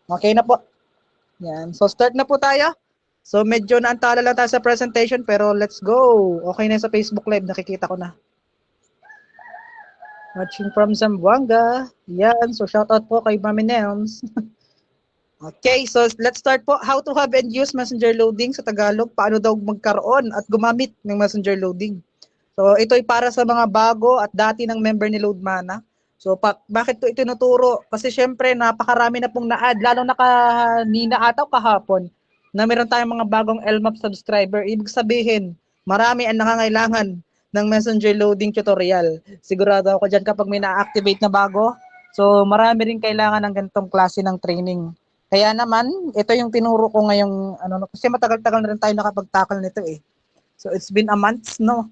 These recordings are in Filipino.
Okay na po. Yan. So start na po tayo. So medyo naantala lang tayo sa presentation pero let's go. Okay na sa Facebook Live, nakikita ko na. Watching from Zamboanga. Yan. So shoutout po kay Mami Nelms. Okay, so let's start po. How to have and use messenger loading sa Tagalog. Paano daw magkaroon at gumamit ng messenger loading. So ito ay para sa mga bago at dati ng member ni Loadmana. So bakit to itinuturo? Kasi syempre napakarami na pong na-add, lalo na kanina ata o kahapon, na meron tayong mga bagong LMAP subscriber. Ibig sabihin, marami ang nangangailangan ng messenger loading tutorial. Sigurado ako dyan kapag may na-activate na bago. So marami rin kailangan ng ganitong klase ng training. Kaya naman, ito yung tinuro ko ngayong, kasi matagal-tagal na rin tayo nakapag-tackle nito eh. So it's been a month, no?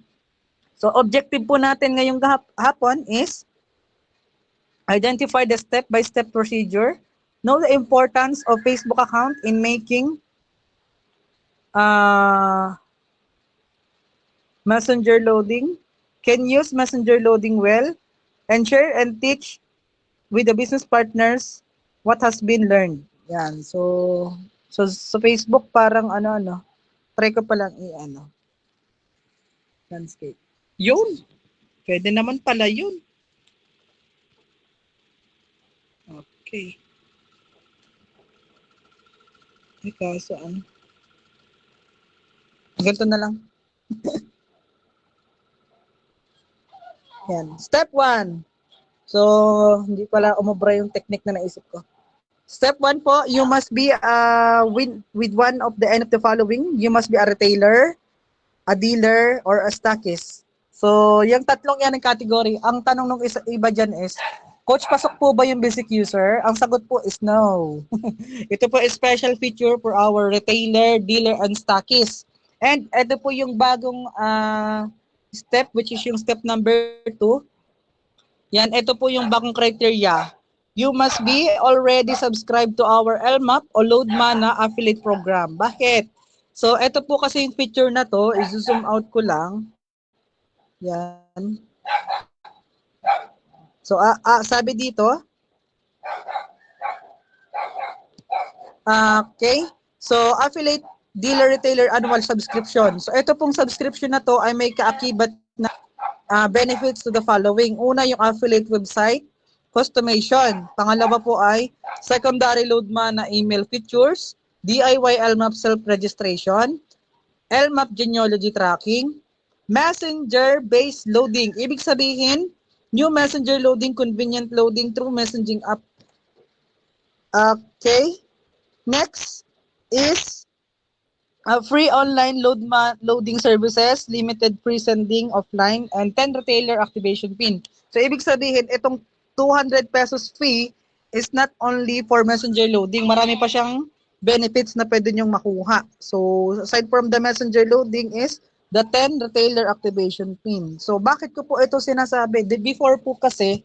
So objective po natin ngayong hapon is identify the step-by-step procedure, know the importance of Facebook account in making messenger loading, can use messenger loading well, and share and teach with the business partners what has been learned. Yan. So Facebook parang try ko palang landscape. Yun. Pwede naman pala yun. Okay. Ika, saan? Ganito na lang. Yan. Step 1. So, hindi pala umubra yung technique na naisip ko. Step 1 po, you must be with one of the end of the following. You must be a retailer, a dealer, or a stockist. So, yung tatlong yan ng category. Ang tanong ng iba dyan is, Coach, pasok po ba yung basic user? Ang sagot po is no. Ito po is special feature for our retailer, dealer, and stockist. And ito po yung bagong step, which is yung step number 2. Yan, ito po yung bagong criteria. You must be already subscribed to our LMAP o Loadmana affiliate program. Bakit? So, ito po kasi yung picture na to, i-zoom out ko lang. Yan. So, sabi dito, okay. So, affiliate dealer retailer annual subscription. So, ito pong subscription na to ay may kaakibat na benefits to the following. Una, yung affiliate website, customization. Pangalawa po ay secondary Loadmana email features, DIY LMAP self-registration, LMAP genealogy tracking, messenger-based loading. Ibig sabihin, new messenger loading, convenient loading through messaging app. Okay. Next is free online loading services, limited free sending offline, and 10 retailer activation pin. So, ibig sabihin, itong 200 pesos fee is not only for messenger loading. Marami pa siyang benefits na pwede nyong makuha. So, aside from the messenger loading is the 10 retailer activation pin. So, bakit ko po ito sinasabi? Before po kasi,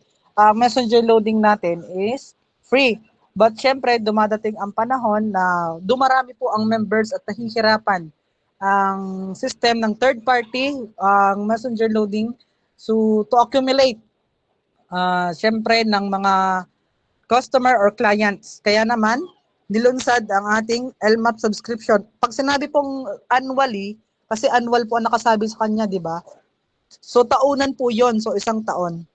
messenger loading natin is free. But syempre, dumadating ang panahon na dumarami po ang members at nahihirapan ang system ng third party, ang messenger loading, to accumulate syempre ng mga customer or clients. Kaya naman, nilunsad ang ating LMAP subscription. Pag sinabi pong annually, kasi annual po ang nakasabi sa kanya, di ba? So, taunan po yon. So, isang taon.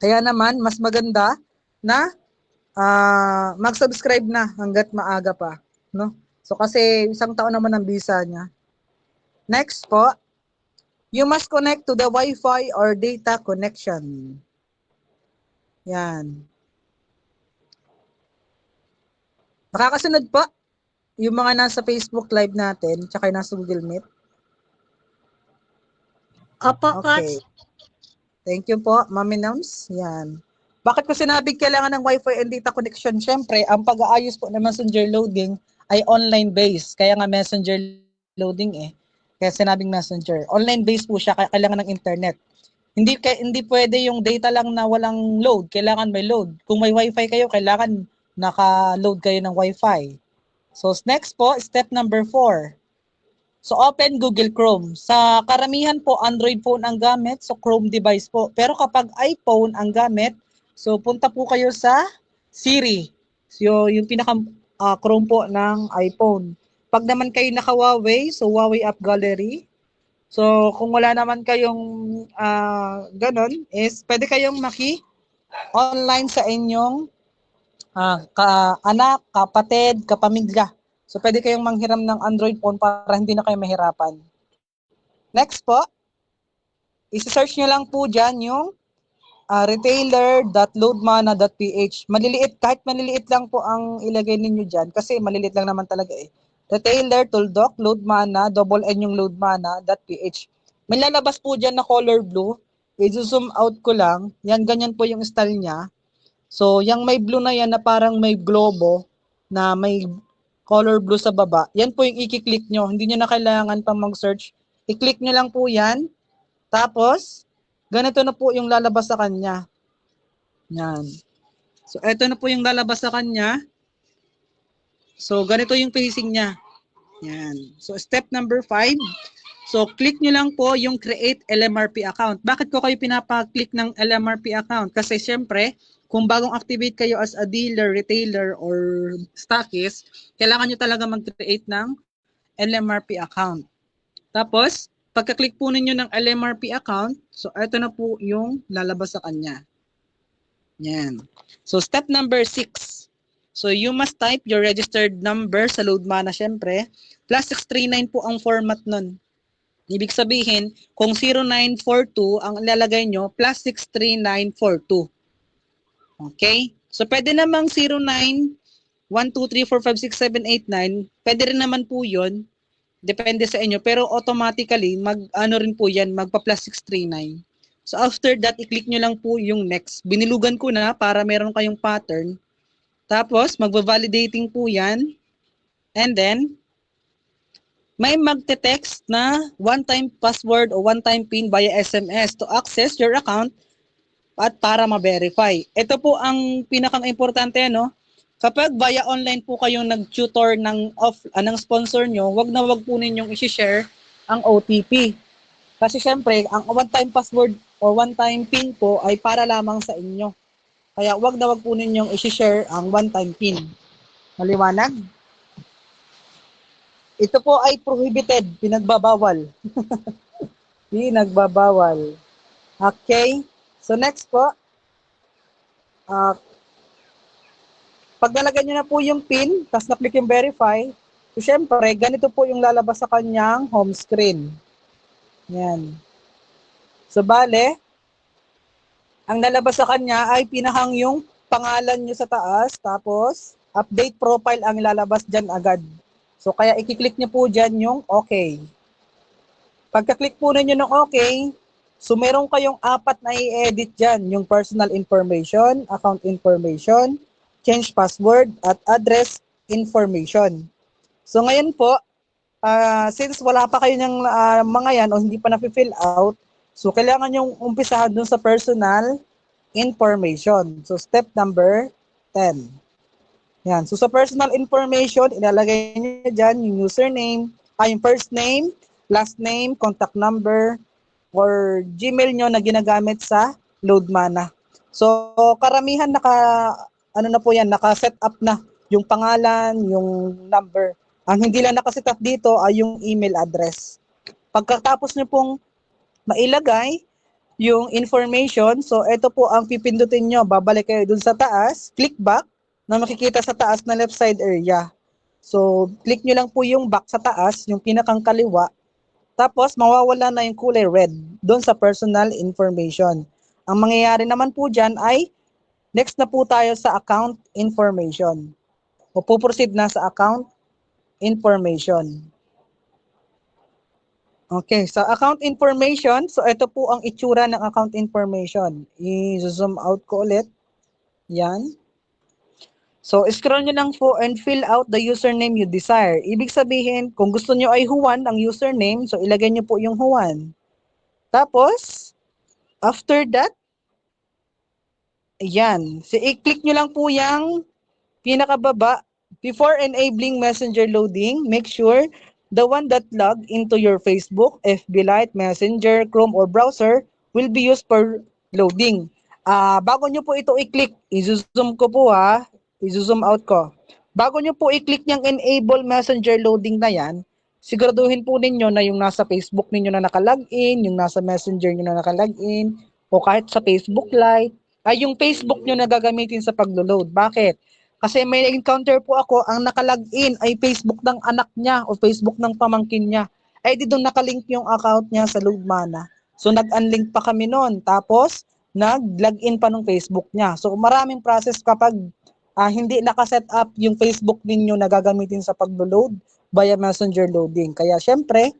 Kaya naman, mas maganda na mag-subscribe na hanggat maaga pa. No? So, kasi isang taon naman ang visa niya. Next po, you must connect to the Wi-Fi or data connection. Yan. Nakakasunod po yung mga nasa Facebook Live natin, tsaka yung nasa Google Meet. Opo, Okay. Coach. Thank you po, Mami Nams. Yan. Bakit ko sinabing kailangan ng Wi-Fi and data connection? Siyempre, ang pag-aayos po ng messenger loading ay online-based. Kaya nga messenger loading eh. Kaya sinabing messenger. Online-based po siya, kaya kailangan ng internet. Hindi pwede yung data lang na walang load. Kailangan may load. Kung may Wi-Fi kayo, kailangan naka-load kayo ng Wi-Fi. So, next po, step number 4. So, open Google Chrome. Sa karamihan po, Android phone ang gamit, so Chrome device po. Pero kapag iPhone ang gamit, so punta po kayo sa Siri. So, yung Chrome po ng iPhone. Pag naman kayo naka-Huawei, so Huawei App Gallery. So kung wala naman kayong ganon, is pwede kayong online sa inyong anak, kapatid, kapamilya. So pwede kayong manghiram ng Android phone para hindi na kayo mahirapan. Next po, isi-search nyo lang po dyan yung retailer.loadmana.ph. Maliliit, kahit maliliit lang po ang ilagay ninyo dyan kasi maliliit lang naman talaga eh. Retailer, tuldok, loadmana, double N yung loadmana.ph. May lalabas po dyan na color blue. I-zoom out ko lang. Yan, ganyan po yung style niya. So, yung may blue na yan na parang may globo na may color blue sa baba, yan po yung i-click nyo. Hindi nyo na kailangan pang mag-search. I-click nyo lang po yan. Tapos, ganito na po yung lalabas sa kanya. Yan. So, ito na po yung lalabas sa kanya. So, ganito yung facing niya. Yan. So, step number 5. So, click nyo lang po yung create LMRP account. Bakit ko kayo pinapa-click ng LMRP account? Kasi syempre, kung bagong activate kayo as a dealer, retailer, or stockist, kailangan nyo talaga mag-create ng LMRP account. Tapos, pagka-click po ninyo ng LMRP account, so ito na po yung lalabas sa kanya. Yan. So, step number 6. So, you must type your registered number sa Loadmana, syempre. Plus 639 po ang format nun. Ibig sabihin, kung 0942 ang ilalagay nyo, plus 63942. Okay? So, pwede namang 09, 1, 2, 3, 4, 5, 6, 7, 8, 9. Pwede rin naman po yun. Depende sa inyo. Pero automatically, ano rin po yan, magpa-plus 639. So, after that, i-click nyo lang po yung next. Binilugan ko na para meron kayong pattern. Tapos, magva-validating po yan. And then, may magte-text na one-time password o one-time PIN via SMS to access your account at para ma-verify. Ito po ang pinakang-importante, no? Kapag via online po kayong nag-tutor ng sponsor nyo, wag na wag po ninyong i-share ang OTP. Kasi syempre, ang one-time password or one-time PIN po ay para lamang sa inyo. Kaya wag na wag po ninyong i-share ang one-time PIN. Maliwanag? Ito po ay prohibited, pinagbabawal. Pinagbabawal. Okay? So next po, pag nalagyan nyo na po yung PIN, tapos na-click yung verify, so syempre, ganito po yung lalabas sa kanyang home screen. Yan. So bale, ang lalabas sa kanya ay pinahang yung pangalan nyo sa taas, tapos update profile ang lalabas dyan agad. So kaya i-click nyo po dyan yung okay. Pagka-click po ninyo ng okay, so meron kayong 4 na i-edit dyan, yung personal information, account information, change password, at address information. So ngayon po, since wala pa kayo ng mga yan o hindi pa na-fill out, so kailangan yung umpisahan dun sa personal information. So step number 10. Yan. So sa personal information, ilalagay niyo dyan yung username, yung first name, last name, contact number, or Gmail nyo na ginagamit sa Loadmana. So karamihan naka-set up na yung pangalan, yung number. Ang hindi lang naka-set up dito ay yung email address. Pagkatapos nyo pong mailagay yung information, so ito po ang pipindutin nyo. Babalik kayo dun sa taas, click back, na makikita sa taas na left side area. So, click nyo lang po yung back sa taas, yung pinakang kaliwa. Tapos, mawawala na yung kulay red doon sa personal information. Ang mangyayari naman po dyan ay, next na po tayo sa account information. O puproceed na sa account information. Okay, sa account information, so ito po ang itsura ng account information. I-zoom out ko ulit. Yan. So, scroll nyo lang po and fill out the username you desire. Ibig sabihin, kung gusto nyo ay Juan ang username, so ilagay nyo po yung Juan. Tapos, after that, ayan. So, i-click nyo lang po yung pinakababa. Before enabling messenger loading, make sure the one that log into your Facebook, FB Lite, Messenger, Chrome, or browser will be used for loading. Bago nyo po ito i-click, i-zoom ko po ha. I-zoom out ko. Bago nyo po i-click yung enable messenger loading na yan, siguraduhin po ninyo na yung nasa Facebook ninyo na nakalagin, yung nasa messenger nyo na nakalagin, o kahit sa Facebook Lite, ay yung Facebook nyo na gagamitin sa paglo-load. Bakit? Kasi may encounter po ako, ang nakalagin ay Facebook ng anak niya o Facebook ng pamangkin niya. Ay di doon nakalink yung account niya sa Loadmana. So nag-unlink pa kami noon. Tapos nag-login pa ng Facebook niya. So maraming process kapag hindi nakaset up yung Facebook ninyo na gagamitin sa paglo-load via messenger loading. Kaya syempre,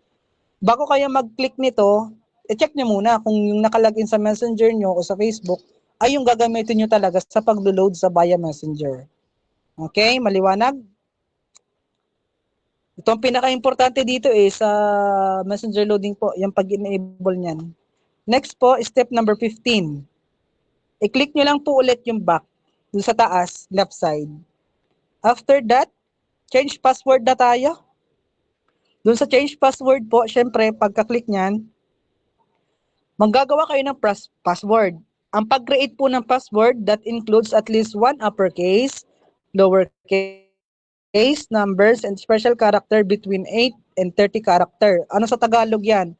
bago kayo mag-click nito, i-check nyo muna kung yung nakalagin sa messenger nyo o sa Facebook ay yung gagamitin nyo talaga sa paglo-load sa via messenger. Okay, maliwanag? Ito ang pinaka-importante dito sa messenger loading po, yung pag-enable niyan. Next po, step number 15. I-click nyo lang po ulit yung back dun sa taas, left side. After that, change password na tayo. Dun sa change password po, syempre, pagka-click niyan, manggagawa kayo ng password. Ang pag-create po ng password, that includes at least one uppercase, lowercase, numbers, and special character between 8 and 30 character. Ano sa Tagalog yan?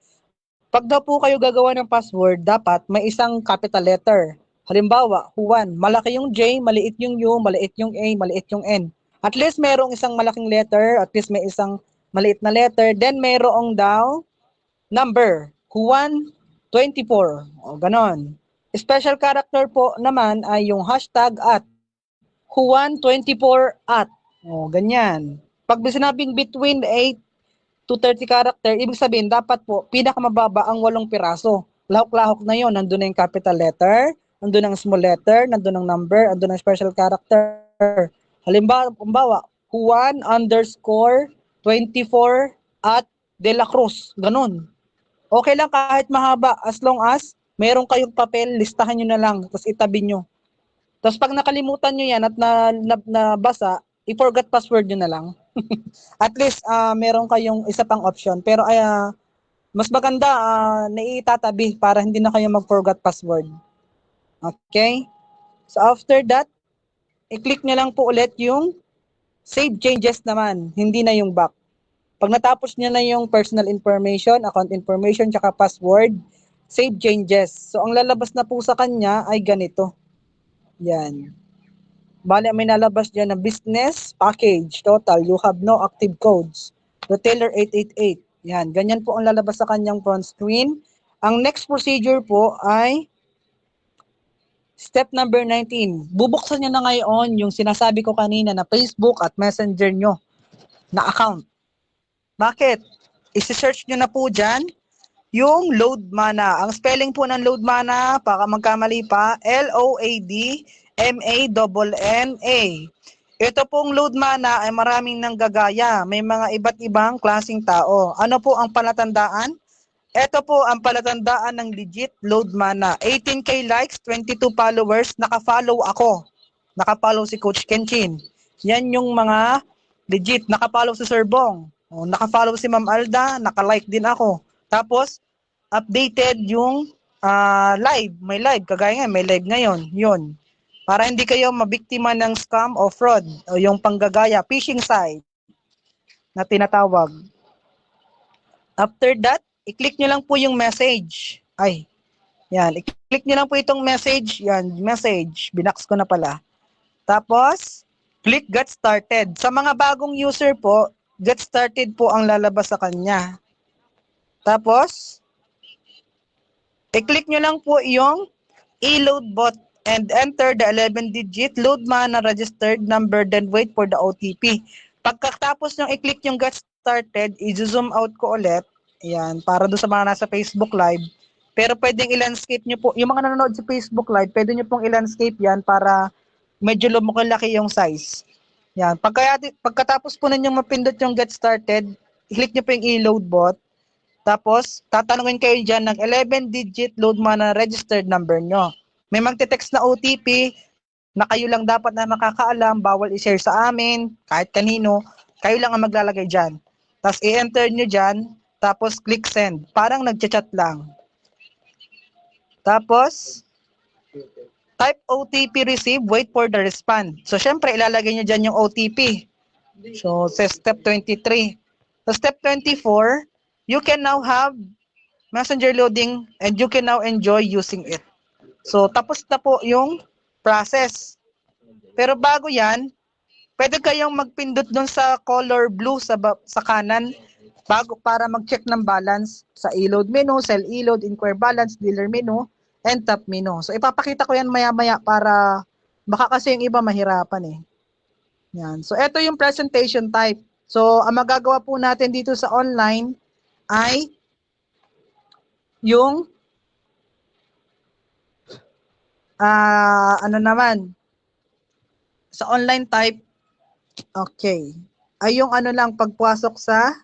Pag daw po kayo gagawa ng password, dapat may isang capital letter. Halimbawa, Juan, malaki yung J, maliit yung U, maliit yung A, maliit yung N. At least merong isang malaking letter, at least may isang maliit na letter, then merong daw number, Juan 24, o ganon. Special character po naman ay yung hashtag at Juan 24 at, o ganyan. Pag sinabing between 8 to 30 character, ibig sabihin dapat po pinakamababa ang 8 piraso. Lahok-lahok na yon, nandun na yung capital letter, nandun ang small letter, nandun ang number, nandun ang special character. Halimbawa, Juan underscore 24 at De La Cruz, ganun. Okay lang kahit mahaba, as long as meron kayong papel, listahan nyo na lang, tapos itabi nyo. Tapos pag nakalimutan nyo yan at nabasa, i-forgot password nyo na lang. At least meron kayong isa pang option. Pero mas maganda na itatabi para hindi na kayo mag-forgot password. Okay? So after that, i-click nyo lang po ulit yung save changes naman, hindi na yung back. Pag natapos nyo na yung personal information, account information, tsaka password, save changes. So ang lalabas na po sa kanya ay ganito. Yan. Bale, may nalabas dyan na business package total. You have no active codes. Retailer 888. Yan. Ganyan po ang lalabas sa kanyang front screen. Ang next procedure po ay step number 19. Bubuksan nyo na ngayon yung sinasabi ko kanina na Facebook at Messenger nyo na account. Bakit? Isi-search nyo na po dyan yung Loadmana. Ang spelling po ng Loadmana, baka magkamali pa, Loadmana. Ito pong Loadmana ay maraming nanggagaya. May mga iba't ibang klaseng tao. Ano po ang palatandaan? Ito po ang palatandaan ng legit Loadmana. 18K likes, 22 followers, naka-follow ako. Naka-follow si Coach Kenchin. Yan yung mga legit. Naka-follow si Sir Bong. Naka-follow si Ma'am Alda, naka-like din ako. Tapos, updated yung live. May live. Kagaya nga, may live ngayon. Yun. Para hindi kayo mabiktima ng scam o fraud o yung panggagaya, phishing site na tinatawag. After that, i-click nyo lang po yung message. Ay, yan. I-click nyo lang po itong message. Yan, message. Binax ko na pala. Tapos, click get started. Sa mga bagong user po, get started po ang lalabas sa kanya. Tapos, i-click nyo lang po yung e-load bot and enter the 11-digit Loadmana registered number, then wait for the OTP. Pagkatapos nyo i-click yung get started, i-zoom out ko ulit. Ayan, para doon sa mga nasa Facebook Live. Pero pwedeng i-landscape nyo po. Yung mga nanonood sa Facebook Live, pwede nyo pong i-landscape yan para medyo lumaki yung size. Yan. Pagkatapos po ninyong mapindot yung get started, i-click nyo po yung e-load bot. Tapos, tatanungin kayo dyan ng 11-digit Loadmana registered number nyo. May magte-text na OTP na kayo lang dapat na makakaalam, bawal i-share sa amin, kahit kanino, kayo lang ang maglalagay dyan. Tapos, i-enter nyo dyan, tapos click send. Parang nagchat-chat lang. Tapos, Type OTP receive, wait for the response. So, syempre, ilalagay nyo dyan yung OTP. So, sa step 23. Sa step 24, you can now have messenger loading and you can now enjoy using it. So, tapos na po yung process. Pero bago yan, pwede kayong magpindot dun sa color blue sa kanan bago para mag-check ng balance sa e-load menu, sell e-load, inquire balance, dealer menu, and top menu. So, ipapakita ko yan maya-maya para baka kasi yung iba mahirapan eh. Yan. So, ito yung presentation type. So, ang magagawa po natin dito sa online ay yung ano naman, sa online type, okay, ay yung ano lang, pagpasok sa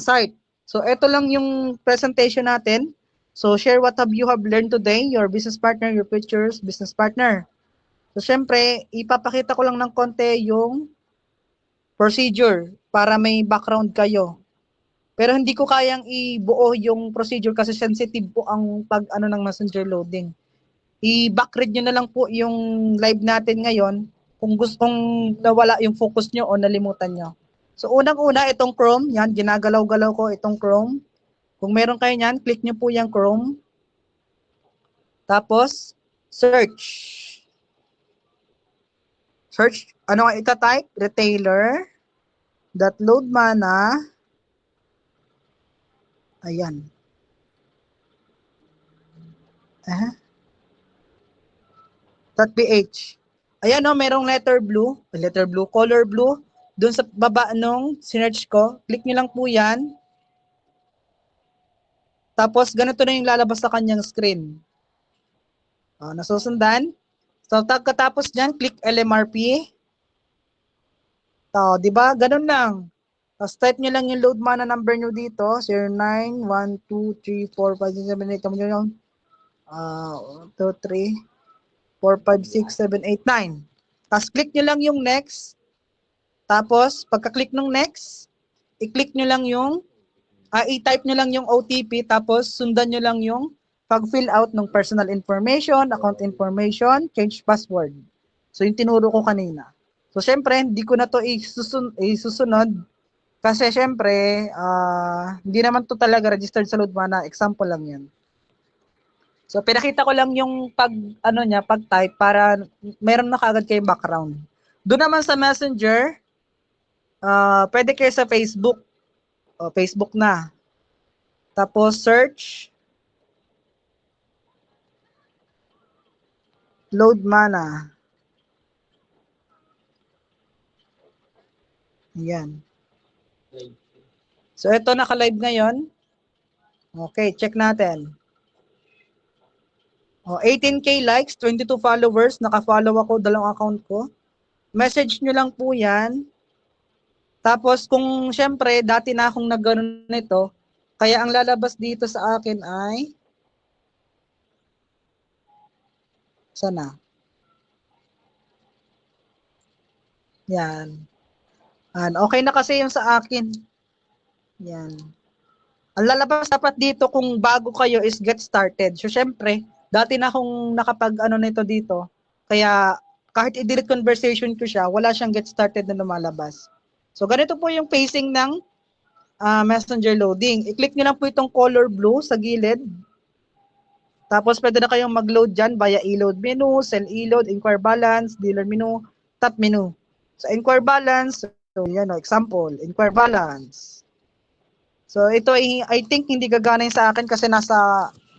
site. So, ito lang yung presentation natin. So, share what have you have learned today, your business partner, your future business partner. So, syempre, ipapakita ko lang ng konti yung procedure para may background kayo. Pero hindi ko kayang ibuo yung procedure kasi sensitive po ang pag-ano ng messenger loading. I-backread nyo na lang po yung live natin ngayon kung gustong nawala yung focus nyo o nalimutan nyo. So, unang-una, itong Chrome, yan, ginagalaw-galaw ko itong Chrome. Kung meron kayo yan, click nyo po yung Chrome. Tapos, search. Search, ano nga ita-type? Retailer.loadmana. Ayan. .ph. Ayan o, merong letter blue, color blue. Doon sa baba nung sinearch ko, click nyo lang po yan. Tapos, ganito na yung lalabas sa kanyang screen. Nasusundan. So, katapos dyan, click LMRP. So, di ba? Ganun lang. Tapos, type nyo lang yung load mana number nyo dito. 09, 1, 2, 3, 4, 5, 6, 7, 8. Tama nyo yung 1, 2, 3, 4, 5, 6, 7, 8, 9. Tapos, click nyo lang yung next. Tapos, pagka-click ng next, i-click nyo lang yung, i-type nyo lang yung OTP, tapos sundan nyo lang yung pag-fill out ng personal information, account information, change password. So, yung tinuro ko kanina. So, syempre, hindi ko na to isusunod kasi syempre, hindi naman to talaga registered sa Loadmana. Example lang yan. So, pinakita ko lang yung pag-type para meron na kagad kayong background. Doon naman sa Messenger, pwede kayo sa Facebook. Facebook na. Tapos, search Loadmana. Ayan. So, ito naka-live ngayon. Okay, check natin. 18K likes, 22 followers. Naka-follow ako, dalawang account ko. Message nyo lang po yan. Tapos, kung syempre, dati na akong nag-ganon nito, kaya ang lalabas dito sa akin ay, sana? Yan. Okay na kasi yung sa akin. Yan. Ang lalabas dapat dito kung bago kayo is get started. So, syempre, dati na akong nakapag-ano nito dito. Kaya, kahit i-delete conversation ko siya, wala siyang get started na lumalabas. So, ganito po yung pacing ng messenger loading. I-click nyo lang po itong color blue sa gilid. Tapos, pwede na kayong mag-load dyan via e-load menu, sell e-load, inquire balance, dealer menu, top menu. So, inquire balance, so, yan o, example, inquire balance. So, ito I think hindi gagana yung sa akin kasi nasa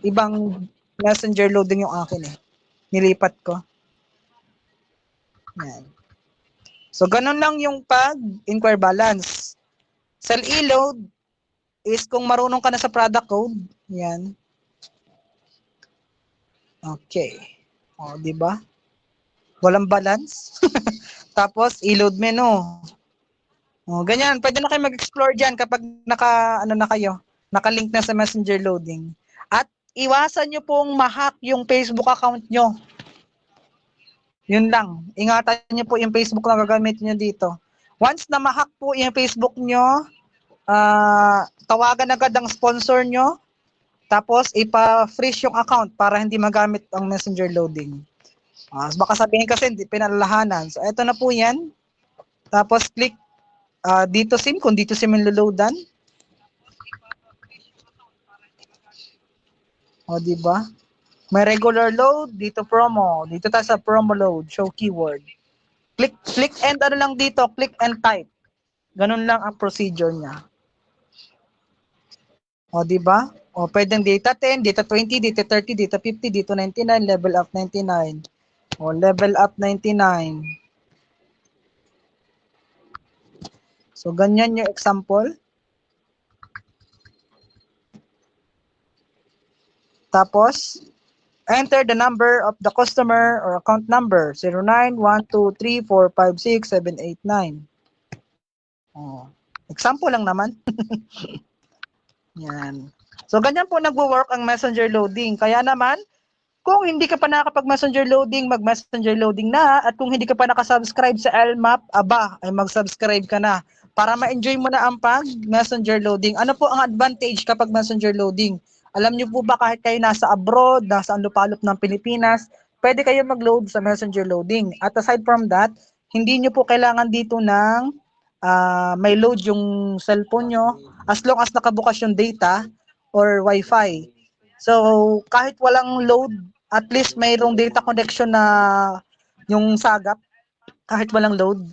ibang messenger loading yung akin eh. Nilipat ko. Yan. So, ganun lang yung pag-inquire balance. Sell e-load is kung marunong ka na sa product code. Yan. Okay. Di ba? Walang balance. Tapos, e-load menu. Ganyan. Pwede na kayo mag-explore dyan kapag naka-link na sa messenger loading. At iwasan nyo pong ma-hack yung Facebook account nyo. Yun lang. Ingatan nyo po yung Facebook na gagamitin nyo dito. Once na ma-hack po yung Facebook nyo, tawagan agad ang sponsor nyo, tapos ipa-freeze yung account para hindi magamit ang messenger loading. Baka sabihin kasi hindi pinalalahanan. So, eto na po yan. Tapos, click dito SIM, kung dito SIM yung loloadan. O, diba? May regular load, dito promo. Dito tayo sa promo load, show keyword. Click and ano lang dito, click and type. Ganun lang ang procedure niya. O, diba? O, pwedeng data 10, data 20, data 30, data 50, dito 99, level up 99. O, level up 99. So, ganyan yung example. Tapos, enter the number of the customer or account number, 091234567889. Oh, example lang naman. Yan. So, ganyan po nagwo-work ang messenger loading. Kaya naman, kung hindi ka pa nakakapag-messenger loading, mag-messenger loading na. At kung hindi ka pa nakasubscribe sa LMAP, aba, ay mag-subscribe ka na. Para ma-enjoy mo na ang pag-messenger loading. Ano po ang advantage kapag messenger loading? Alam niyo po ba kahit kayo nasa abroad, nasa lupalop ng Pilipinas, pwede kayo mag-load sa messenger loading. At aside from that, hindi niyo po kailangan dito ng may load yung cellphone nyo as long as nakabukas yung data or wifi. So, kahit walang load, at least mayroong data connection na yung sagap, kahit walang load,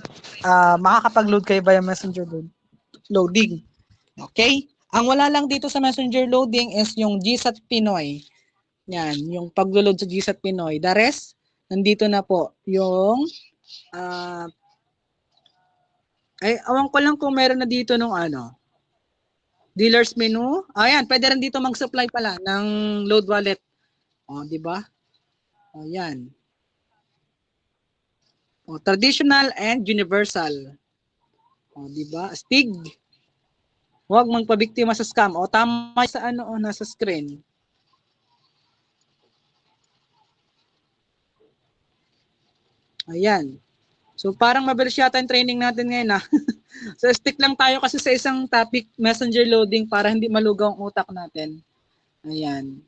makakapag-load kayo via messenger loading. Okay? Ang wala lang dito sa messenger loading is yung GSAT Pinoy. Yan, yung pag-load sa GSAT Pinoy. The rest, nandito na po yung awan ko lang kung meron na dito nung dealer's menu. Ayan, pwede rin dito mag-supply pala ng load wallet. O, di ba? O, yan. O, traditional and universal. O, di ba? Stig. Huwag magpabiktima sa scam. O, tama sa nasa screen. Ayan. So, parang mabilis yata yung training natin ngayon, So, stick lang tayo kasi sa isang topic, messenger loading, para hindi malugaw ang utak natin. Ayan.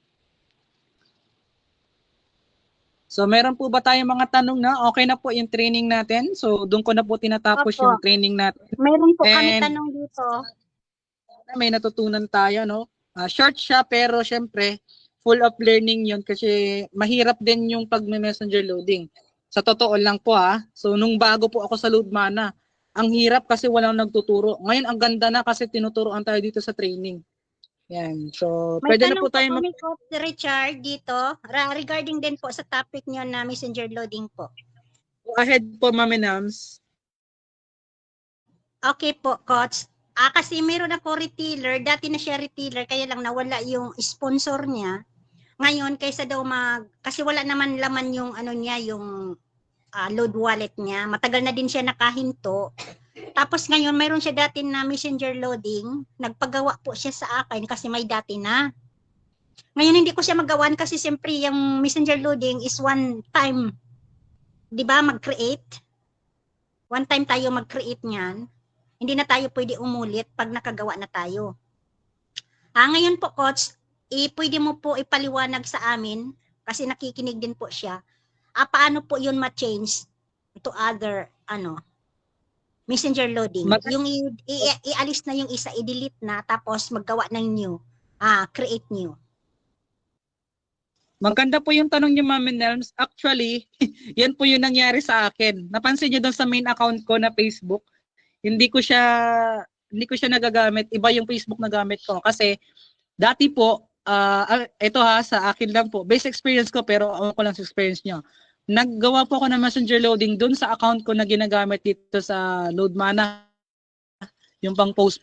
So, meron po ba tayong mga tanong na? Okay na po yung training natin. So, doon ko na po tinatapos yung training natin. Meron po kami tanong dito. May natutunan tayo, no? Short siya, pero syempre, full of learning yun kasi mahirap din yung pag-messenger loading. Sa totoo lang po So, nung bago po ako sa Loadmana, ang hirap kasi walang nagtuturo. Ngayon, ang ganda na kasi tinuturoan tayo dito sa training. Yan. So, may pwede na po tayo kami po, Richard, dito, regarding din po sa topic nyo na messenger loading po. Go ahead po, Mami Nams. Okay po, Coach. Kasi meron ako retailer, dati na siya retailer, kaya lang nawala yung sponsor niya. Ngayon, kaysa daw kasi wala naman laman yung niya, yung load wallet niya. Matagal na din siya nakahinto. Tapos ngayon, mayroon siya dati na messenger loading. Nagpagawa po siya sa akin kasi may dati na. Ngayon, hindi ko siya magawan kasi siyempre yung messenger loading is one time. Di ba, mag-create? One time tayo mag-create niyan. Hindi na tayo pwede umulit pag nakagawa na tayo. Ngayon po, Coach, pwede mo po ipaliwanag sa amin kasi nakikinig din po siya. Paano po yun ma-change to other messenger loading? Yung ialis na yung isa, i-delete na, tapos maggawa ng new, create new. Maganda po yung tanong niyo, Ma'am Nelms. Actually, yan po yung nangyari sa akin. Napansin niyo doon sa main account ko na Facebook, hindi ko siya nagagamit. Iba yung Facebook na gamit ko kasi dati po ito sa akin lang po. Base experience ko pero ako lang sa experience niyo. Naggawa po ako ng messenger loading doon sa account ko na ginagamit dito sa Loadmana. Yung pang post.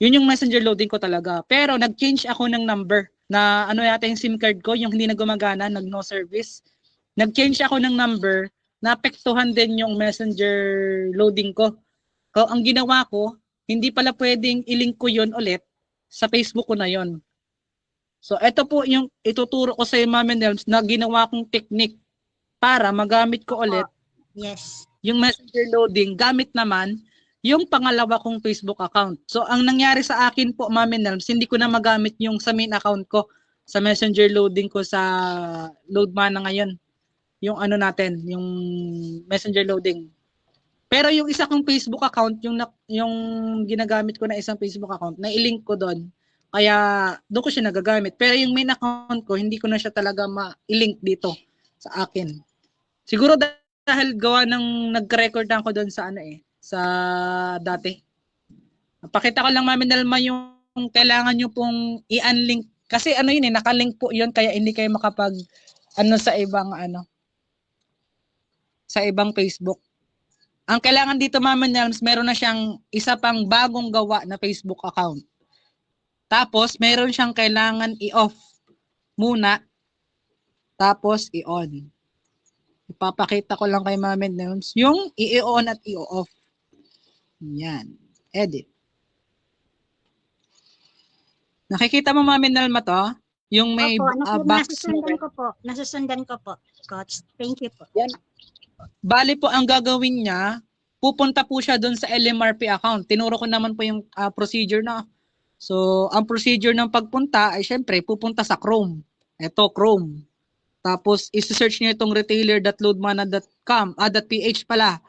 Yun yung messenger loading ko talaga. Pero nag-change ako ng number na yata yung SIM card ko, yung hindi na gumagana, nag-no service. Nag-change ako ng number, naapektuhan din yung messenger loading ko. So, ang ginawa ko, hindi pala pwedeng i-link ko yun ulit sa Facebook ko na yon. So, ito po yung ituturo ko sa Ma'am Nelms na ginawa kong technique para magamit ko ulit yung messenger loading, gamit naman yung pangalawa kong Facebook account. So, ang nangyari sa akin po, Ma'am Nelms, hindi ko na magamit yung sa main account ko, sa messenger loading ko sa Loadmana ngayon. yung ano natin, yung messenger loading. Pero yung isa kong Facebook account, yung ginagamit ko na isang Facebook account, na-link ko doon. Kaya doon ko siya nagagamit. Pero yung main account ko, hindi ko na siya talaga ma-link dito sa akin. Siguro dahil gawa ng nag-record ako doon sa ano sa dati. Pakita ko lang Ma'am Nelma yung kailangan nyo pong i-unlink. Kasi ano yun nakalink po yun, kaya hindi kayo makapag sa ibang Facebook. Ang kailangan dito Ma'am Nelms, meron na siyang isa pang bagong gawa na Facebook account. Tapos meron siyang kailangan i-off muna, tapos i-on. Ipapakita ko lang kay Ma'am Nelms yung i-on at i-off. Yan. Edit. Nakikita mo Ma'am Nelma to? Yung may box. Nasusundan ko po, Coach. Thank you po. Yan. Bali po ang gagawin niya, pupunta po siya doon sa LMRP account. Tinuro ko naman po yung procedure na. So, ang procedure ng pagpunta ay syempre pupunta sa Chrome. Ito, Chrome. Tapos, isi-search niyo itong retailer.loadmana.com.ph pala.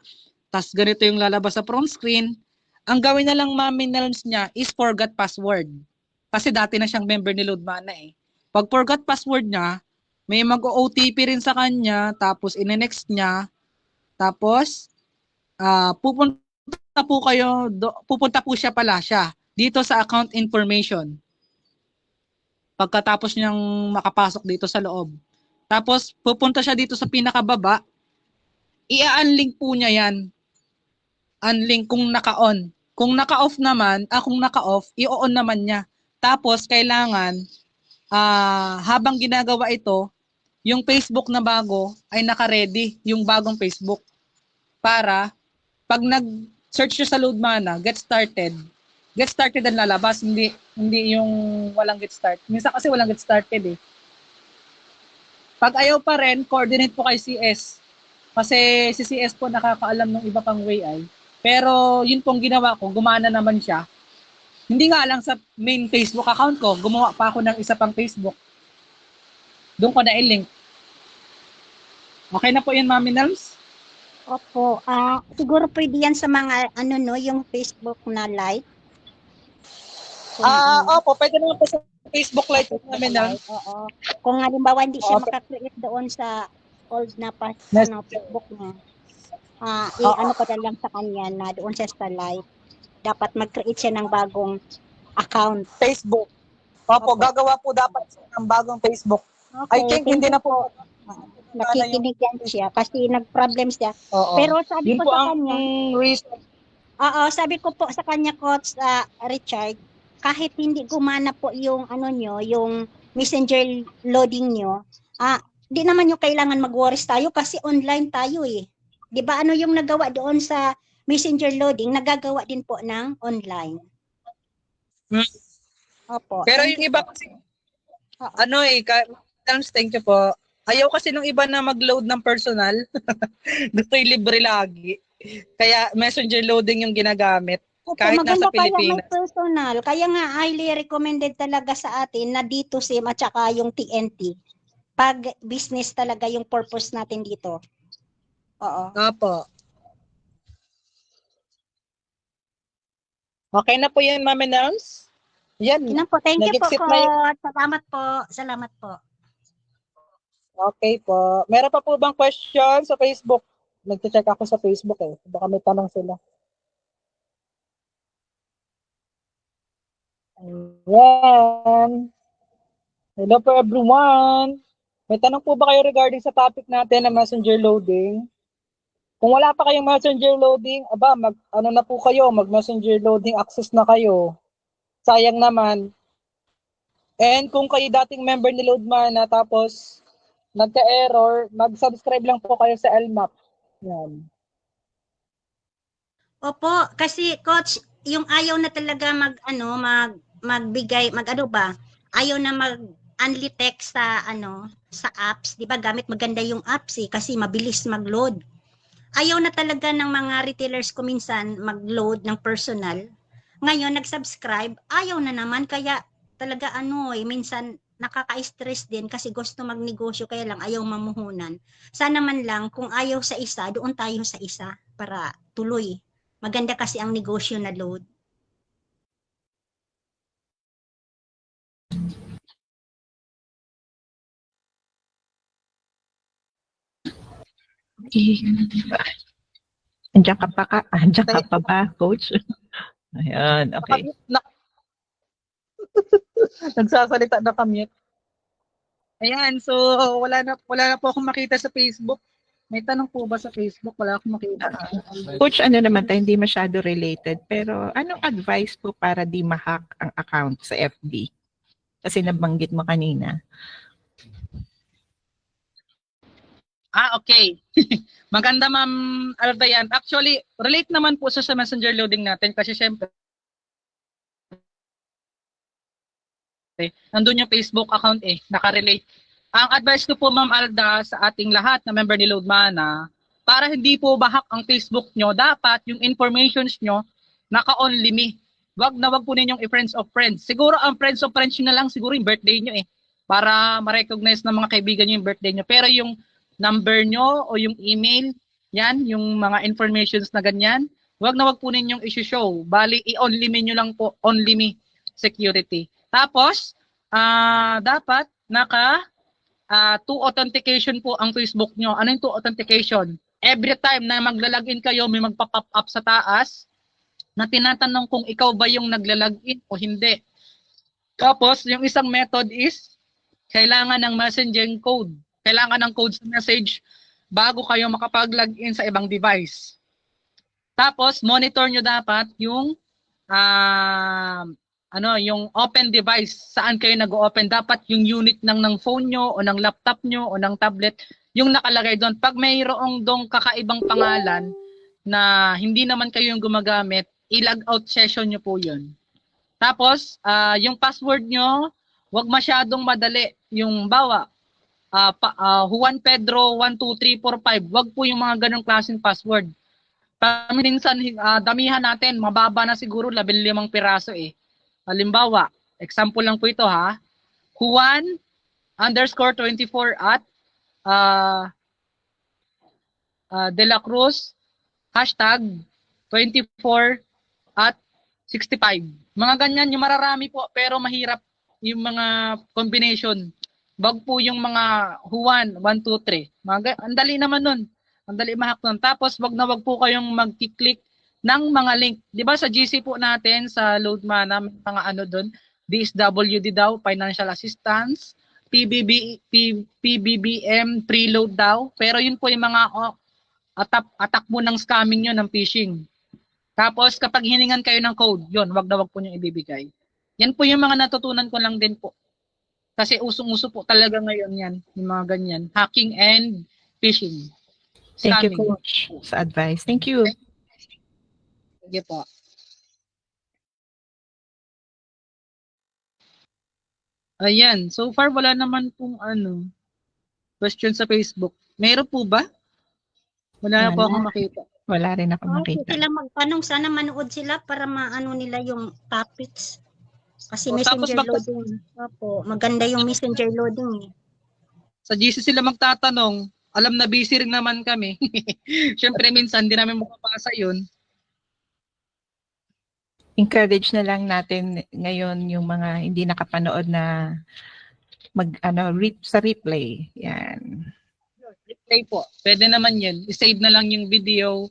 Tapos, ganito yung lalabas sa front screen. Ang gawin na lang Ma'am niya is forgot password. Kasi dati na siyang member ni Loadmana Pag forgot password niya, may mag-OTP rin sa kanya, tapos ine-next niya, tapos pupunta po siya dito sa account information. Pagkatapos niyang makapasok dito sa loob. Tapos pupunta siya dito sa pinakababa, i-unlink po niya yan. Unlink kung naka-on. Kung naka-off naman, kung naka-off, i-on naman niya. Tapos kailangan habang ginagawa ito, yung Facebook na bago ay naka-ready, yung bagong Facebook. Para pag nag-search nyo sa Loadmana, get started ang lalabas, hindi yung walang get start. Minsan kasi walang get started Pag ayaw pa rin, coordinate po kay CS. Kasi si CS po nakakaalam ng iba pang way Pero yun pong ginawa ko, gumana naman siya. Hindi nga lang sa main Facebook account ko, gumawa pa ako ng isa pang Facebook. Doon ko na i-link. Okay na po yun, Mami Nelms? Opo. Siguro pwede yan sa mga yung Facebook na live. Opo, pwede naman po sa Facebook live namin na. Oo. Kung halimbawa hindi siya makakreate doon sa old na Facebook niya. Ano pa lang sa kanya na doon siya sa live. Dapat mag-create siya ng bagong account. Facebook. Opo, gagawa po dapat ng bagong Facebook. Okay, I think hindi na po nakikinig yan siya kasi nag-problem siya. Pero sabi ko sa kanya, sabi ko po sa kanya, Coach Richard, kahit hindi gumana po yung yung messenger loading nyo, di naman yung kailangan mag-worries tayo kasi online tayo 'Di ba yung nagawa doon sa messenger loading, nagagawa din po ng online. Opo. Pero yung iba kasi thank you po. Ayaw kasi nung iba na mag-load ng personal. Gusto yung libre lagi. Kaya messenger loading yung ginagamit. Kahit nasa Pilipinas. Kaya may personal. Kaya nga highly recommended talaga sa atin na dito SIM at saka yung TNT. Pag business talaga yung purpose natin dito. Oo. Opo. Okay na po yan, Ma'am Nelms? Yan. Po. Thank you po. Salamat po. Okay po. Meron pa po bang question sa Facebook? Nag-check ako sa Facebook Baka may tanong sila. Ayan. Hello po everyone. May tanong po ba kayo regarding sa topic natin na messenger loading? Kung wala pa kayong messenger loading, na po kayo, mag-messenger loading access na kayo. Sayang naman. And kung kayo dating member ni Loadmana tapos nagka-error, mag-subscribe lang po kayo sa LMAP. Yan. Opo, kasi Coach, yung ayaw na talaga magbigay, ayaw na mag-unli text sa sa apps, 'di ba? Gamit maganda yung apps kasi mabilis mag-load. Ayaw na talaga ng mga retailers ko minsan mag-load ng personal. Ngayon nag-subscribe, ayaw na naman kaya talaga minsan nakaka-stress din kasi gusto magnegosyo kaya lang ayaw mamuhunan. Sana man lang kung ayaw sa isa, doon tayo sa isa para tuloy. Maganda kasi ang negosyo na load. Andiyan ka pa ba, coach? Ayan, okay. Nagsasalita na kami. Ayan, so wala na po akong makita sa Facebook. May tanong po ba sa Facebook? Wala akong makita. Coach, ano naman tayo, hindi masyado related, pero anong advice po para di ma-hack ang account sa FB? Kasi nabanggit mo kanina. Okay. Maganda, Ma'am Alda yan. Actually, relate naman po sa messenger loading natin kasi syempre, nandun yung Facebook account nakarelate. Ang advice ko po, Ma'am Alda, sa ating lahat na member ni Loadmana, para hindi po bahak ang Facebook nyo, dapat yung informations nyo naka-only me. Wag po ninyong i-friends of friends. Siguro ang friends of friends nyo na lang, siguro yung birthday nyo para ma-recognize ng mga kaibigan nyo yung birthday nyo. Pero yung number nyo o yung email, yan, yung mga informations na ganyan, wag po ninyong i-show. Bali, i-only me nyo lang po, only me security. Tapos, dapat two authentication po ang Facebook nyo. Ano yung two authentication? Every time na maglalagin kayo, may magpa-pop up sa taas na tinatanong kung ikaw ba yung naglalagin o hindi. Tapos, yung isang method is, kailangan ng messaging code. Kailangan ng code sa message bago kayo makapag-login sa ibang device. Tapos, monitor nyo dapat yung yung open device, saan kayo nag-open, dapat yung unit ng phone nyo o ng laptop nyo o ng tablet, yung nakalagay doon. Pag mayroong dong kakaibang pangalan na hindi naman kayo yung gumagamit, i-log out session nyo po yun. Tapos, yung password nyo, wag masyadong madali. Yung bawa, Juan Pedro 12345, wag po yung mga ganong klaseng password. Paminsan, damihan natin, mababa na siguro 15 piraso Halimbawa, example lang po ito Juan _24 at De La Cruz #24 at 65. Mga ganyan, yung mararami po pero mahirap yung mga combination. Wag po yung mga Juan 1, 2, 3. Ang dali naman nun. Ang dali mahak nun. Tapos wag po kayong mag-click ng mga link. 'Di ba sa GC po natin sa Loadmana, may mga doon, DSWD daw, financial assistance, PBBM preload daw. Pero yun po yung mga attack mo ng scamming yun, ng phishing. Tapos kapag hiningan kayo ng code, yun, wag po nyo ibibigay. Yan po yung mga natutunan ko lang din po. Kasi usong-uso po talaga ngayon yan, yung mga ganyan. Hacking and phishing. Thank you, Coach, sa advice. Thank you. Sige po. Ayan, so far wala naman pong question sa Facebook. Meron po ba? Wala na po akong makita. Wala rin ako makita. Sila magtanong, sana manood sila para maano nila yung topics. Kasi messenger loading. Opo, maganda yung messenger loading Sa GC sila magtatanong, alam na busy rin naman kami. Siyempre minsan hindi namin makapasa yun. Encourage na lang natin ngayon yung mga hindi nakapanood na sa replay. Yan. Replay po. Pwede naman yun. I-save na lang yung video.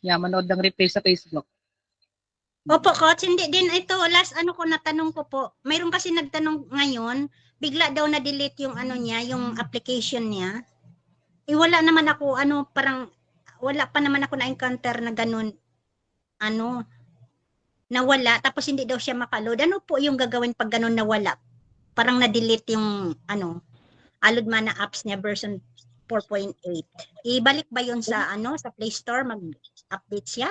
Yan, manood ng replay sa Facebook. Opo, Coach. Hindi din ito. Last ko natanong ko po. Mayroon kasi nagtanong ngayon, bigla daw na-delete yung niya, yung application niya. Wala naman ako, parang, wala pa naman ako na-encounter na ganun, nawala, tapos hindi daw siya makaload. Ano po yung gagawin pag ganun nawala? Parang na-delete yung, Loadmana apps niya version 4.8. Ibalik ba yun sa, sa Play Store? Mag-update siya?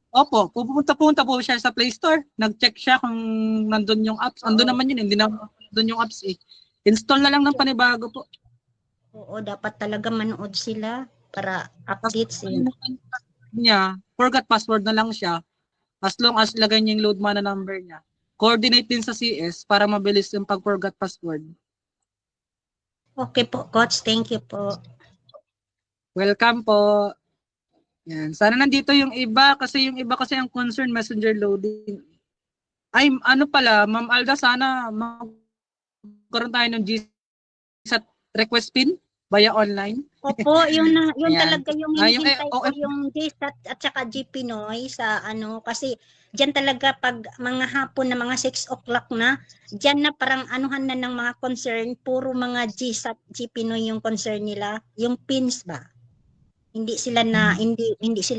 Opo. Pupunta po siya sa Play Store. Nag-check siya kung nandun yung apps. Andun naman yun. Hindi na nandun yung apps Install na lang ng panibago po. Oo, dapat talaga manood sila para updates niya. Forgot password na lang siya. As long as lagay niya yung Loadmana number niya. coordinate din sa CS para mabilis yung pag-forgot password. Okay po, Coach. Thank you po. Welcome po. Yan. Sana nandito yung iba kasi ang concern messenger loading. Ay, ano pala, Ma'am Alda, sana magkaroon tayo ng GSAT request pin via online. Opo, yun Ayan. talaga yung Yung hinihintay ko, OF yung JSAT at saka GPinoy sa ano, kasi diyan talaga pag mga hapon na mga 6 o'clock na, diyan na parang anuhan na ng mga concern, puro mga GSAT, GPinoy yung concern nila, yung pins ba? Hindi sila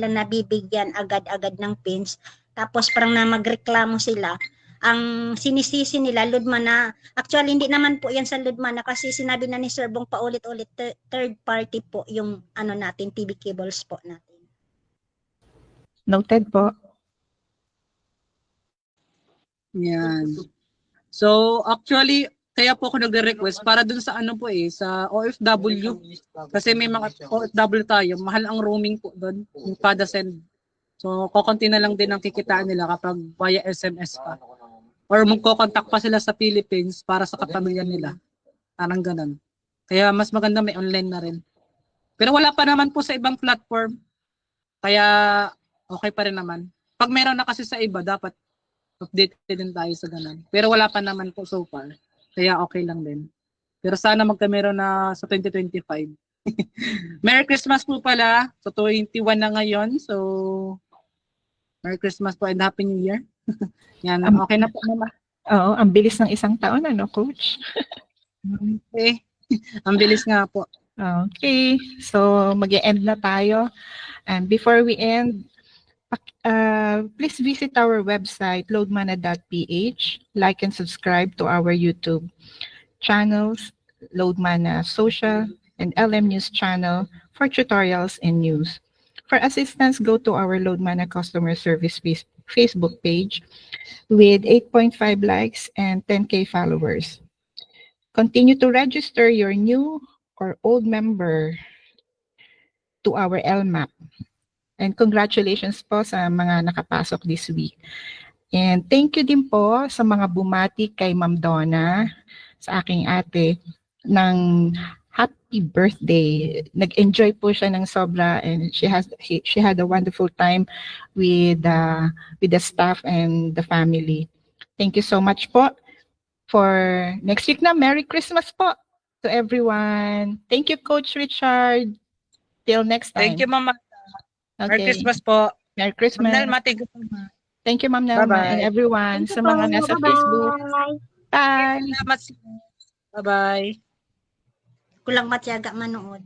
nabibigyan agad-agad ng pins. Tapos parang na magreklamo sila. Ang sinisisi nila Ludman na actually hindi naman po yan sa Ludman na kasi sinabi na ni Sir Bong paulit-ulit third party po yung ano natin TV cables po natin. Noted po. Yan. So, actually, kaya po ako nagre-request para dun sa ano po sa OFW. Kasi may mga OFW tayo, mahal ang roaming po doon, yung kada send. So, kokonti na lang din ang kikitaan nila kapag via SMS pa. Or magko-contact pa sila sa Philippines para sa kapamilya nila. Parang ganun. Kaya mas maganda may online na rin. Pero wala pa naman po sa ibang platform. Kaya okay pa rin naman. Pag meron na kasi sa iba, dapat updated din tayo sa ganun. Pero wala pa naman po so far. Kaya okay lang din. Pero sana magkameron na sa 2025. Merry Christmas po pala. So 21 na ngayon. So Merry Christmas po and Happy New Year. Yan, okay na po mama. Oo, ang bilis ng isang taon, ano, Coach? Okay. Ang bilis nga po. Okay, so mag-e-end na tayo. And before we end, please visit our website, loadmana.ph. Like and subscribe to our YouTube channels, Loadmana Social and LM News channel for tutorials and news. For assistance, go to our Loadmana Customer Service Facebook page with 8.5 likes and 10K followers. Continue to register your new or old member to our LMAP. And congratulations po sa mga nakapasok this week. And thank you din po sa mga bumati kay Ma'am Donna, sa aking ate, ng happy birthday. Nag-enjoy po siya ng sobra and she had a wonderful time with the staff and the family. Thank you so much po. For next week na, Merry Christmas po to everyone. Thank you, Coach Richard. Till next time. Thank you, Mama. Okay. Merry Christmas po. Merry Christmas. Ma'am Nelma, thank you. Thank you, Ma'am Nelma, Bye-bye. and everyone sa mga nasa Facebook. Bye! Salamat. Bye-bye. Kulang matyaga manood.